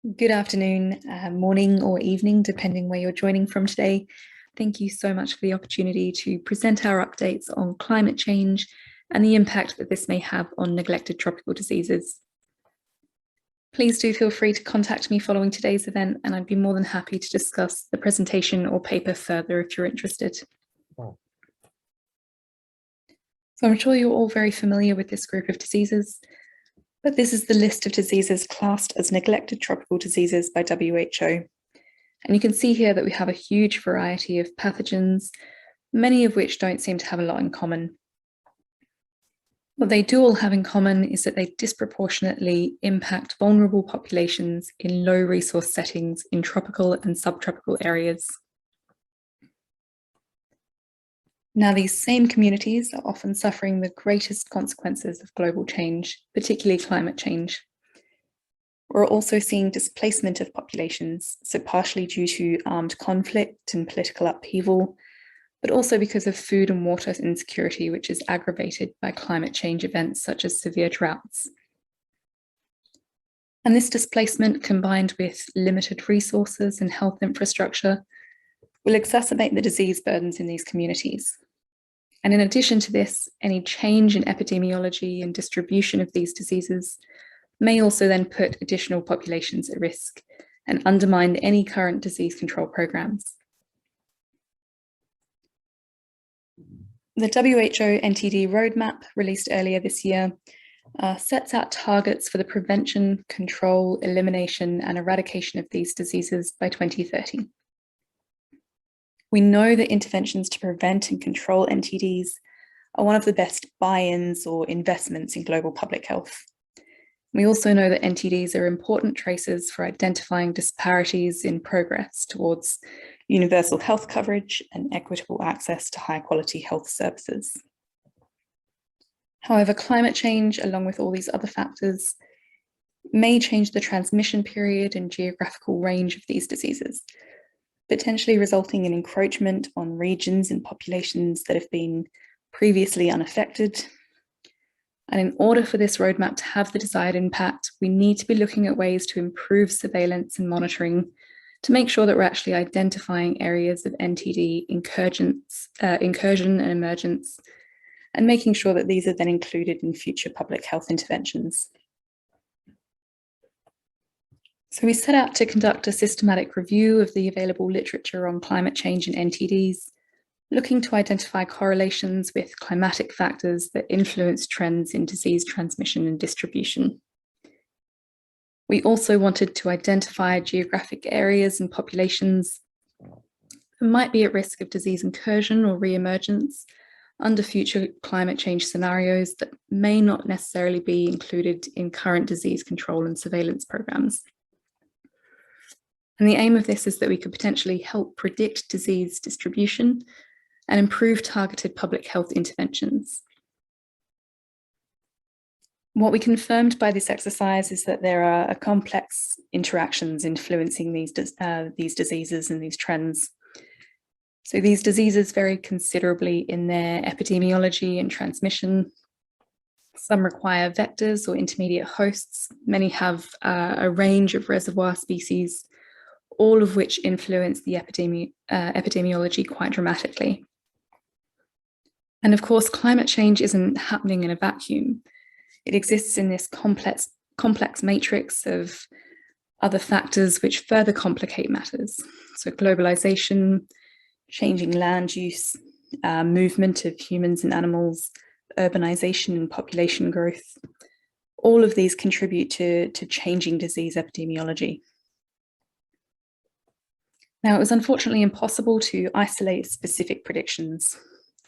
Good afternoon, morning or evening, depending where you're joining from today. Thank you so much for the opportunity to present our updates on climate change and the impact that this may have on neglected tropical diseases. Please do feel free to contact me following today's event, and I'd be more than happy to discuss the presentation or paper further if you're interested. So I'm sure you're all very familiar with this group of diseases, but this is the list of diseases classed as neglected tropical diseases by WHO. And you can see here that we have a huge variety of pathogens, many of which don't seem to have a lot in common. What they do all have in common is that they disproportionately impact vulnerable populations in low resource settings in tropical and subtropical areas. Now, these same communities are often suffering the greatest consequences of global change, particularly climate change. We're also seeing displacement of populations, so partially due to armed conflict and political upheaval, but also because of food and water insecurity, which is aggravated by climate change events such as severe droughts. And this displacement, combined with limited resources and health infrastructure, will exacerbate the disease burdens in these communities. And in addition to this, any change in epidemiology and distribution of these diseases may also then put additional populations at risk and undermine any current disease control programs. The WHO NTD roadmap, released earlier this year, sets out targets for the prevention, control, elimination, and eradication of these diseases by 2030. We know that interventions to prevent and control NTDs are one of the best buy-ins or investments in global public health. We also know that NTDs are important traces for identifying disparities in progress towards universal health coverage and equitable access to high-quality health services. However, climate change, along with all these other factors, may change the transmission period and geographical range of these diseases, potentially resulting in encroachment on regions and populations that have been previously unaffected. And in order for this roadmap to have the desired impact, we need to be looking at ways to improve surveillance and monitoring to make sure that we're actually identifying areas of NTD incursion and emergence, and making sure that these are then included in future public health interventions. So we set out to conduct a systematic review of the available literature on climate change and NTDs, looking to identify correlations with climatic factors that influence trends in disease transmission and distribution. We also wanted to identify geographic areas and populations that might be at risk of disease incursion or re-emergence under future climate change scenarios that may not necessarily be included in current disease control and surveillance programs. And the aim of this is that we could potentially help predict disease distribution and improve targeted public health interventions. What we confirmed by this exercise is that there are complex interactions influencing these diseases and these trends. So these diseases vary considerably in their epidemiology and transmission. Some require vectors or intermediate hosts. Many have a range of reservoir species, all of which influence the epidemiology quite dramatically. And of course, climate change isn't happening in a vacuum. It exists in this complex matrix of other factors which further complicate matters. So globalization, changing land use, movement of humans and animals, urbanization and population growth, all of these contribute to changing disease epidemiology. Now, it was unfortunately impossible to isolate specific predictions.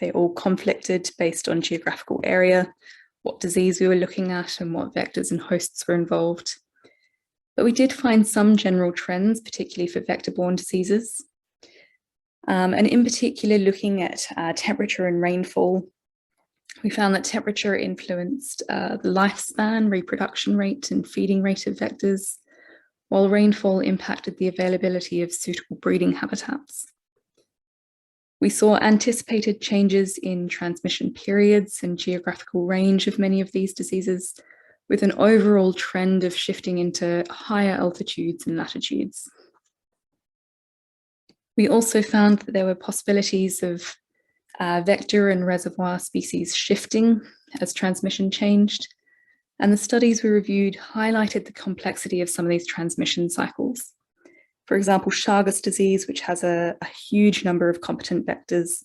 They all conflicted based on geographical area, what disease we were looking at, and what vectors and hosts were involved. But we did find some general trends, particularly for vector-borne diseases. And in particular, looking at temperature and rainfall, we found that temperature influenced the lifespan, reproduction rate, and feeding rate of vectors, while rainfall impacted the availability of suitable breeding habitats. We saw anticipated changes in transmission periods and geographical range of many of these diseases, with an overall trend of shifting into higher altitudes and latitudes. We also found that there were possibilities of vector and reservoir species shifting as transmission changed, and the studies we reviewed highlighted the complexity of some of these transmission cycles. For example, Chagas disease, which has a huge number of competent vectors,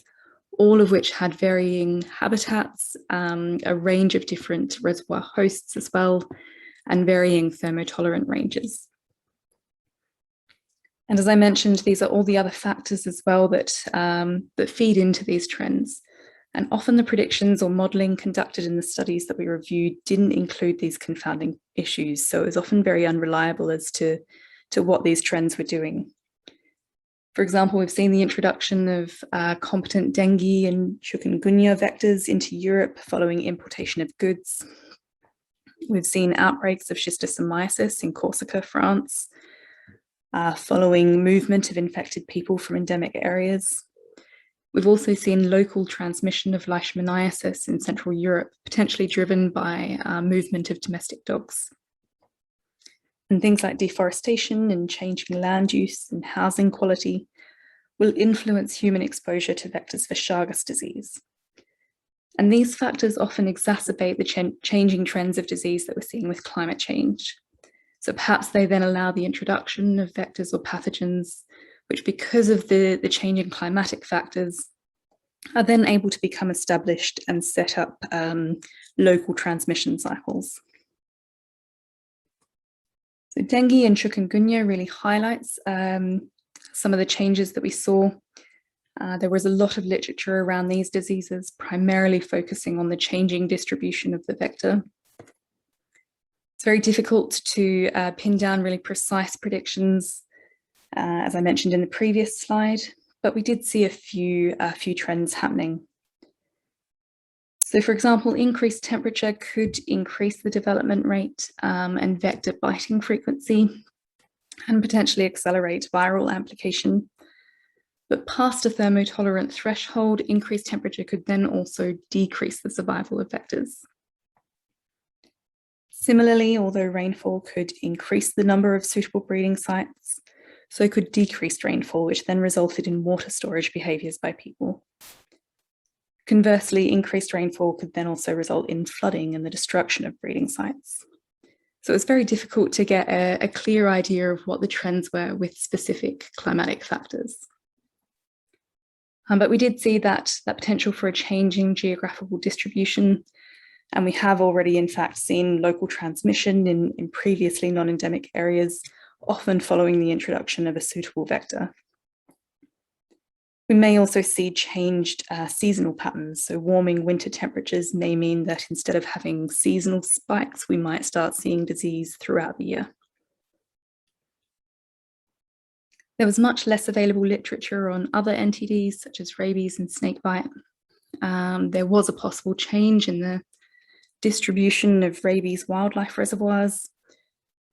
all of which had varying habitats, a range of different reservoir hosts as well, and varying thermotolerant ranges. And as I mentioned, these are all the other factors as well that feed into these trends. And often the predictions or modeling conducted in the studies that we reviewed didn't include these confounding issues. So it was often very unreliable as to what these trends were doing. For example, we've seen the introduction of competent dengue and chikungunya vectors into Europe following importation of goods. We've seen outbreaks of schistosomiasis in Corsica, France, following movement of infected people from endemic areas. We've also seen local transmission of leishmaniasis in Central Europe, potentially driven by movement of domestic dogs. And things like deforestation and changing land use and housing quality will influence human exposure to vectors for Chagas disease. And these factors often exacerbate the changing trends of disease that we're seeing with climate change. So perhaps they then allow the introduction of vectors or pathogens, which because of the changing climatic factors, are then able to become established and set up local transmission cycles. So dengue and chikungunya really highlights some of the changes that we saw. There was a lot of literature around these diseases, primarily focusing on the changing distribution of the vector. It's very difficult to pin down really precise predictions, as I mentioned in the previous slide, but we did see a few trends happening. So for example, increased temperature could increase the development rate and vector biting frequency and potentially accelerate viral amplification. But past a thermotolerant threshold, increased temperature could then also decrease the survival of vectors. Similarly, although rainfall could increase the number of suitable breeding sites, so could decreased rainfall, which then resulted in water storage behaviours by people. Conversely, increased rainfall could then also result in flooding and the destruction of breeding sites. So it's very difficult to get a clear idea of what the trends were with specific climatic factors. But we did see that potential for a changing geographical distribution, and we have already in fact seen local transmission in previously non-endemic areas, often following the introduction of a suitable vector. We may also see changed seasonal patterns. So warming winter temperatures may mean that instead of having seasonal spikes, we might start seeing disease throughout the year. There was much less available literature on other NTDs such as rabies and snakebite. There was a possible change in the distribution of rabies wildlife reservoirs.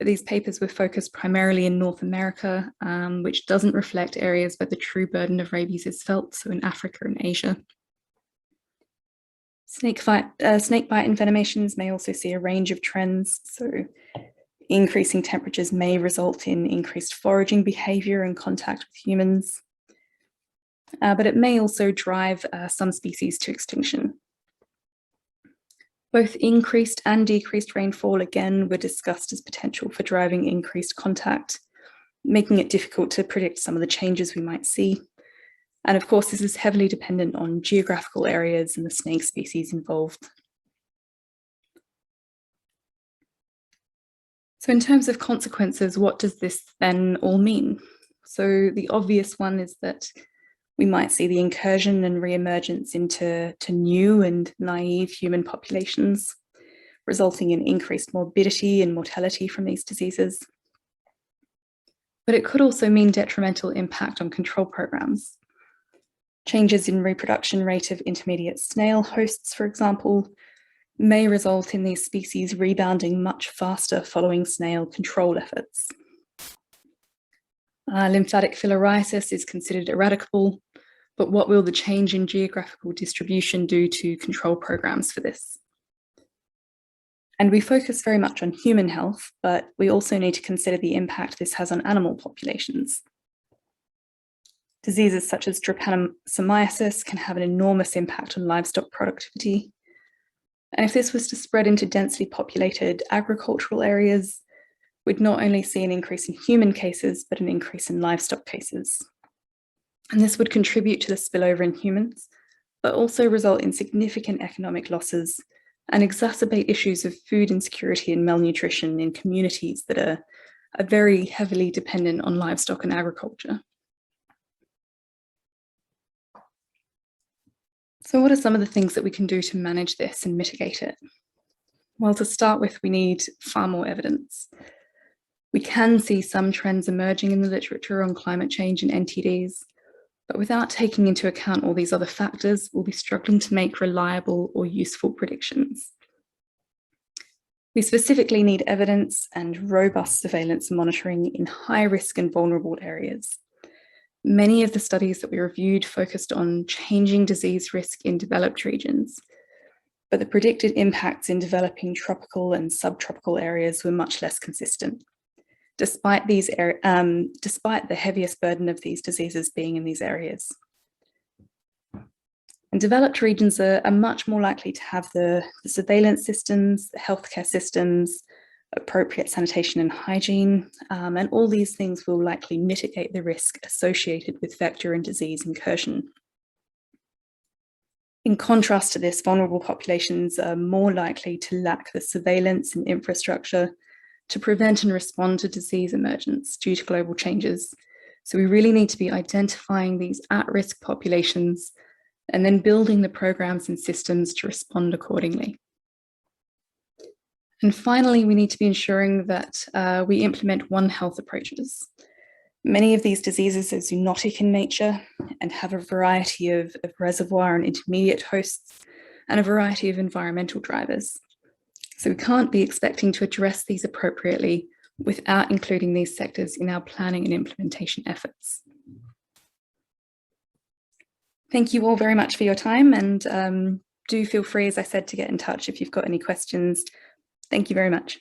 But these papers were focused primarily in North America, which doesn't reflect areas where the true burden of rabies is felt, so in Africa and Asia. Snakebite envenomations may also see a range of trends. So increasing temperatures may result in increased foraging behavior and contact with humans. But it may also drive some species to extinction. Both increased and decreased rainfall, again, were discussed as potential for driving increased contact, making it difficult to predict some of the changes we might see. And of course, this is heavily dependent on geographical areas and the snake species involved. So in terms of consequences, what does this then all mean? So the obvious one is that we might see the incursion and re-emergence into new and naive human populations, resulting in increased morbidity and mortality from these diseases. But it could also mean detrimental impact on control programs. Changes in reproduction rate of intermediate snail hosts, for example, may result in these species rebounding much faster following snail control efforts. Lymphatic filariasis is considered eradicable, but what will the change in geographical distribution do to control programs for this? And we focus very much on human health, but we also need to consider the impact this has on animal populations. Diseases such as trypanosomiasis can have an enormous impact on livestock productivity. And if this was to spread into densely populated agricultural areas, we'd not only see an increase in human cases, but an increase in livestock cases. And this would contribute to the spillover in humans, but also result in significant economic losses and exacerbate issues of food insecurity and malnutrition in communities that are very heavily dependent on livestock and agriculture. So what are some of the things that we can do to manage this and mitigate it? Well, to start with, we need far more evidence. We can see some trends emerging in the literature on climate change and NTDs, but without taking into account all these other factors, we'll be struggling to make reliable or useful predictions. We specifically need evidence and robust surveillance monitoring in high risk and vulnerable areas. Many of the studies that we reviewed focused on changing disease risk in developed regions, but the predicted impacts in developing tropical and subtropical areas were much less consistent, despite the heaviest burden of these diseases being in these areas. And developed regions are much more likely to have the surveillance systems, the healthcare systems, appropriate sanitation and hygiene, and all these things will likely mitigate the risk associated with vector and disease incursion. In contrast to this, vulnerable populations are more likely to lack the surveillance and infrastructure to prevent and respond to disease emergence due to global changes. So we really need to be identifying these at-risk populations and then building the programs and systems to respond accordingly. And finally, we need to be ensuring that we implement One Health approaches. Many of these diseases are zoonotic in nature and have a variety of reservoir and intermediate hosts and a variety of environmental drivers. So we can't be expecting to address these appropriately without including these sectors in our planning and implementation efforts. Thank you all very much for your time, and do feel free, as I said, to get in touch if you've got any questions. Thank you very much.